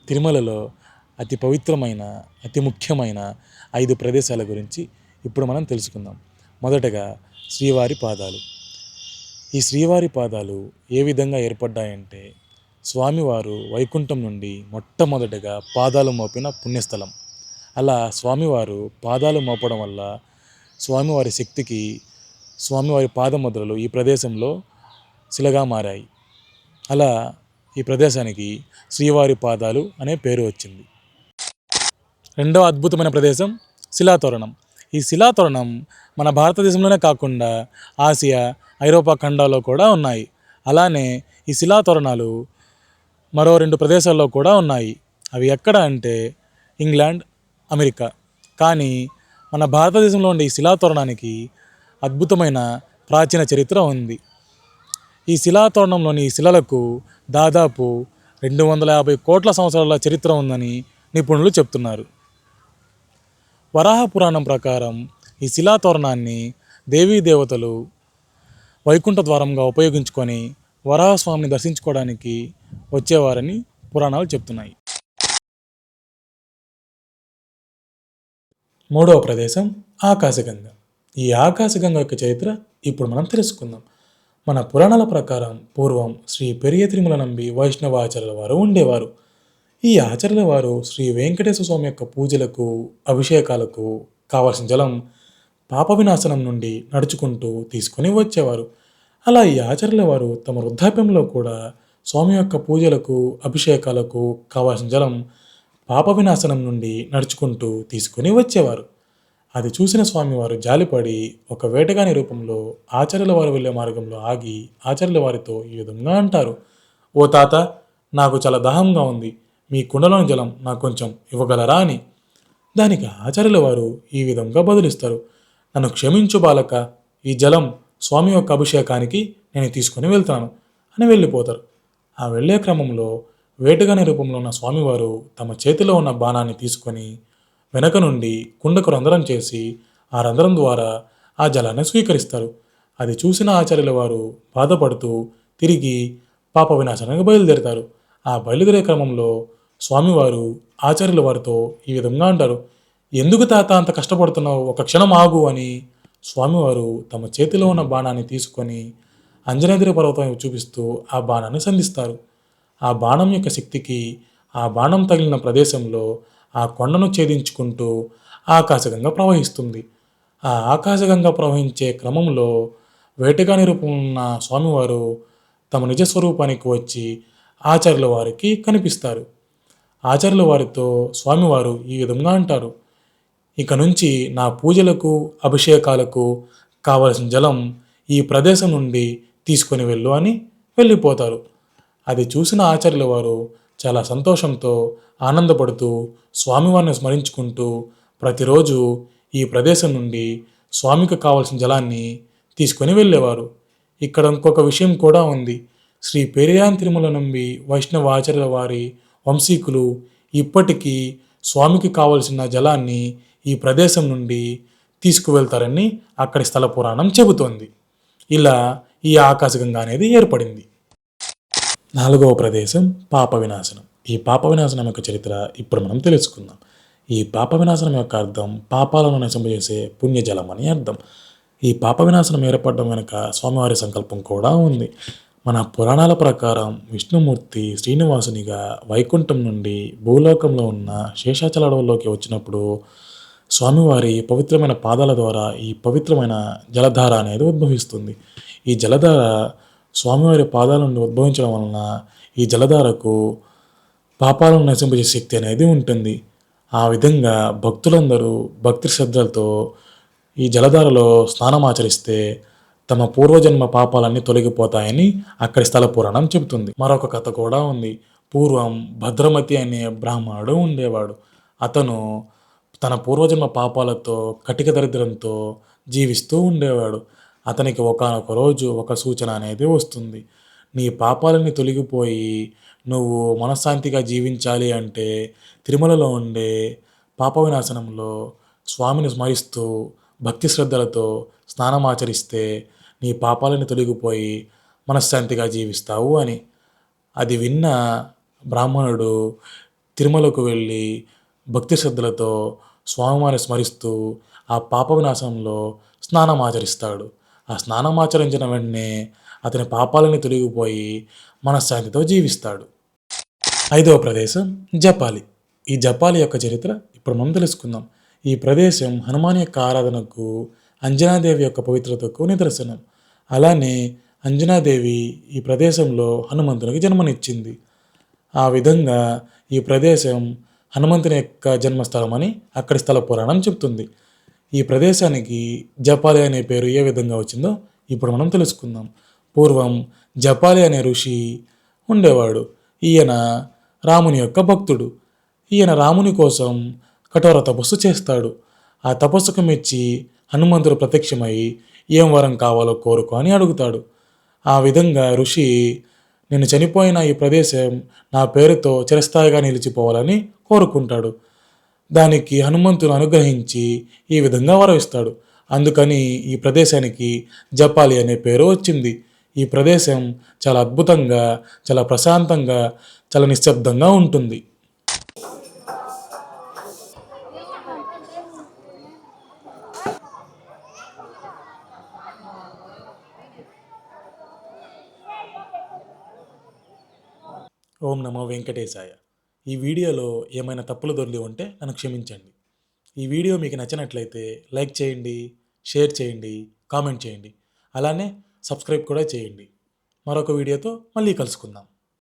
తిరుమలలో అతి పవిత్రమైన, అతి ముఖ్యమైన 5 ప్రదేశాల గురించి ఇప్పుడు మనం తెలుసుకుందాం. మొదటగా శ్రీవారి పాదాలు. ఈ శ్రీవారి పాదాలు ఏ విధంగా ఏర్పడ్డాయంటే, స్వామివారు వైకుంఠం నుండి మొట్టమొదటగా పాదాలు మోపిన పుణ్యస్థలం. అలా స్వామివారు పాదాలు మోపడం వల్ల స్వామివారి శక్తికి స్వామివారి పాదముద్రలు ఈ ప్రదేశంలో శిలగా మారాయి. అలా ఈ ప్రదేశానికి శ్రీవారి పాదాలు అనే పేరు వచ్చింది. రెండవ అద్భుతమైన ప్రదేశం శిలాతోరణం. ఈ శిలాతోరణం మన భారతదేశంలోనే కాకుండా ఆసియా, ఐరోపా ఖండాల్లో కూడా ఉన్నాయి. అలానే ఈ శిలాతోరణాలు మరో 2 ప్రదేశాల్లో కూడా ఉన్నాయి. అవి ఎక్కడ అంటే ఇంగ్లాండ్, అమెరికా. కానీ మన భారతదేశంలో ఉండే ఈ శిలాతోరణానికి అద్భుతమైన ప్రాచీన చరిత్ర ఉంది. ఈ శిలాతోరణంలోని శిలలకు దాదాపు 250 కోట్ల సంవత్సరాల చరిత్ర ఉందని నిపుణులు చెప్తున్నారు. వరాహ పురాణం ప్రకారం ఈ శిలాతోరణాన్ని దేవీ దేవతలు వైకుంఠ ద్వారంగా ఉపయోగించుకొని వరాహస్వామిని దర్శించుకోవడానికి వచ్చేవారని పురాణాలు చెప్తున్నాయి. మూడవ ప్రదేశం ఆకాశగంగ. ఈ ఆకాశగంగ యొక్క చరిత్ర ఇప్పుడు మనం తెలుసుకుందాం. మన పురాణాల ప్రకారం పూర్వం శ్రీ పెరియ తిరుమల నంబి వైష్ణవ ఆచార్యుల వారు ఉండేవారు. ఈ ఆచార్యుల వారు శ్రీ వెంకటేశ్వర స్వామి యొక్క పూజలకు, అభిషేకాలకు కావలసిన జలం పాప వినాశనం నుండి నడుచుకుంటూ తీసుకొని వచ్చేవారు. అలా ఈ ఆచార్యుల వారు తమ వృద్ధాప్యంలో కూడా స్వామి యొక్క పూజలకు, అభిషేకాలకు కావాల్సిన జలం పాప వినాశనం నుండి నడుచుకుంటూ తీసుకొని వచ్చేవారు. అది చూసిన స్వామివారు జాలిపడి ఒక వేటగాని రూపంలో ఆచార్యుల వారు వెళ్ళే మార్గంలో ఆగి ఆచార్యుల వారితో ఈ విధంగా అంటారు: "ఓ తాత, నాకు చాలా దాహంగా ఉంది. మీ కుండలోని జలం నాకు కొంచెం ఇవ్వగలరా" అని. దానికి ఆచార్యుల వారు ఈ విధంగా బదులిస్తారు: "నన్ను క్షమించు బాలక, ఈ జలం స్వామి యొక్క అభిషేకానికి నేను తీసుకుని వెళ్తాను" అని వెళ్ళిపోతారు. ఆ వెళ్ళే క్రమంలో వేటగాని రూపంలో ఉన్న స్వామివారు తమ చేతిలో ఉన్న బాణాన్ని తీసుకొని వెనక నుండి కుండకు రంధ్రం చేసి ఆ రంధ్రం ద్వారా ఆ జలాన్ని స్వీకరిస్తారు. అది చూసిన ఆచార్యుల వారు బాధపడుతూ తిరిగి పాప వినాశనానికి బయలుదేరుతారు. ఆ బయలుదేరే క్రమంలో స్వామివారు ఆచార్యుల వారితో ఈ విధంగా అంటారు: "ఎందుకు తాత అంత కష్టపడుతున్నావు? ఒక క్షణం ఆగు" అని స్వామివారు తమ చేతిలో ఉన్న బాణాన్ని తీసుకొని అంజనేద్రి పర్వతం చూపిస్తూ ఆ బాణాన్ని సంధిస్తారు. ఆ బాణం యొక్క శక్తికి ఆ బాణం తగిలిన ప్రదేశంలో ఆ కొండను ఛేదించుకుంటూ ఆకాశగంగ ప్రవహిస్తుంది. ఆ ఆకాశగంగ ప్రవహించే క్రమంలో వేటగాని రూపం ఉన్న స్వామివారు తమ నిజస్వరూపానికి వచ్చి ఆచార్యుల వారికి కనిపిస్తారు. ఆచార్యుల వారితో స్వామివారు ఈ విధంగా అంటారు: "ఇక నుంచి నా పూజలకు, అభిషేకాలకు కావలసిన జలం ఈ ప్రదేశం నుండి తీసుకొని వెళ్ళు" అని వెళ్ళిపోతారు. అది చూసిన ఆచార్యుల వారు చాలా సంతోషంతో ఆనందపడుతూ స్వామివారిని స్మరించుకుంటూ ప్రతిరోజు ఈ ప్రదేశం నుండి స్వామికి కావలసిన జలాన్ని తీసుకొని వెళ్ళేవారు. ఇక్కడ ఇంకొక విషయం కూడా ఉంది. శ్రీ పెరియాన్ తిరుమల నంబి వైష్ణవ ఆచార్యుల వారి వంశీకులు ఇప్పటికీ స్వామికి కావలసిన జలాన్ని ఈ ప్రదేశం నుండి తీసుకువెళ్తారని అక్కడి స్థల పురాణం చెబుతోంది. ఇలా ఈ ఆకాశగంగ అనేది ఏర్పడింది. నాలుగవ ప్రదేశం పాప వినాశనం. ఈ పాప వినాశనం యొక్క చరిత్ర ఇప్పుడు మనం తెలుసుకుందాం. ఈ పాప వినాశనం యొక్క అర్థం పాపాలను నశింపజేసే పుణ్యజలం అని అర్థం. ఈ పాప వినాశనం ఏర్పడడం వెనుక స్వామివారి సంకల్పం కూడా ఉంది. మన పురాణాల ప్రకారం విష్ణుమూర్తి శ్రీనివాసునిగా వైకుంఠం నుండి భూలోకంలో ఉన్న శేషాచల అడవుల్లోకి వచ్చినప్పుడు స్వామివారి పవిత్రమైన పాదాల ద్వారా ఈ పవిత్రమైన జలధార అనేది ఉద్భవిస్తుంది. ఈ జలధార స్వామివారి పాదాల నుండి ఉద్భవించడం వలన ఈ జలధారకు పాపాలను నశింపజేసే శక్తి అనేది ఉంటుంది. ఆ విధంగా భక్తులందరూ భక్తి శ్రద్ధలతో ఈ జలధారలో స్నానం ఆచరిస్తే తమ పూర్వజన్మ పాపాలన్నీ తొలగిపోతాయని అక్కడి స్థల పురాణం చెబుతుంది. మరొక కథ కూడా ఉంది. పూర్వం భద్రమతి అనే బ్రాహ్మణుడు ఉండేవాడు. అతను తన పూర్వజన్మ పాపాలతో కటిక దరిద్రంతో జీవిస్తూ ఉండేవాడు. అతనికి ఒకానొక రోజు ఒక సూచన అనేది వస్తుంది: నీ పాపాలన్నీ తొలగిపోయి నువ్వు మనశ్శాంతిగా జీవించాలి అంటే తిరుమలలో ఉండే పాప వినాశనంలో స్వామిని స్మరిస్తూ భక్తి శ్రద్ధలతో స్నానం ఆచరిస్తే నీ పాపాలని తొలగిపోయి మనశ్శాంతిగా జీవిస్తావు అని. అది విన్న బ్రాహ్మణుడు తిరుమలకు వెళ్ళి భక్తి శ్రద్ధలతో స్వామివారిని స్మరిస్తూ ఆ పాప వినాశంలో స్నానం ఆచరిస్తాడు. ఆ స్నానం ఆచరించిన వెంటనే అతని పాపాలని తొలగిపోయి మనశ్శాంతితో జీవిస్తాడు. ఐదవ ప్రదేశం జపాలి. ఈ జపాలి యొక్క చరిత్ర ఇప్పుడు మనం తెలుసుకుందాం. ఈ ప్రదేశం హనుమాన్ యొక్క ఆరాధనకు, అంజనాదేవి యొక్క పవిత్రతకు నిదర్శనం. అలానే అంజనాదేవి ఈ ప్రదేశంలో హనుమంతునికి జన్మనిచ్చింది. ఆ విధంగా ఈ ప్రదేశం హనుమంతుని యొక్క జన్మస్థలం అని అక్కడి స్థల పురాణం చెప్తుంది. ఈ ప్రదేశానికి జపాలి అనే పేరు ఏ విధంగా వచ్చిందో ఇప్పుడు మనం తెలుసుకుందాం. పూర్వం జపాలి అనే ఋషి ఉండేవాడు. ఈయన రాముని యొక్క భక్తుడు. ఈయన రాముని కోసం కఠోర తపస్సు చేస్తాడు. ఆ తపస్సుకు మెచ్చి హనుమంతుడు ప్రత్యక్షమై ఏం వరం కావాలో కోరుకో అని అడుగుతాడు. ఆ విధంగా ఋషి, నేను చనిపోయిన ఈ ప్రదేశం నా పేరుతో చిరస్థాయిగా నిలిచిపోవాలని కోరుకుంటాడు. దానికి హనుమంతుడు అనుగ్రహించి ఈ విధంగా వరమిస్తాడు. అందుకని ఈ ప్రదేశానికి జపాలి అనే పేరు వచ్చింది. ఈ ప్రదేశం చాలా అద్భుతంగా, చాలా ప్రశాంతంగా, చాలా నిశ్శబ్దంగా ఉంటుంది. ఓం నమో వెంకటేశాయ. ఈ వీడియోలో ఏమైనా తప్పులు దొర్లి ఉంటే నన్ను క్షమించండి. ఈ వీడియో మీకు నచ్చినట్లయితే లైక్ చేయండి, షేర్ చేయండి, కామెంట్ చేయండి. అలానే సబ్స్క్రైబ్ కూడా చేయండి. మరొక వీడియోతో మళ్ళీ కలుసుకుందాం.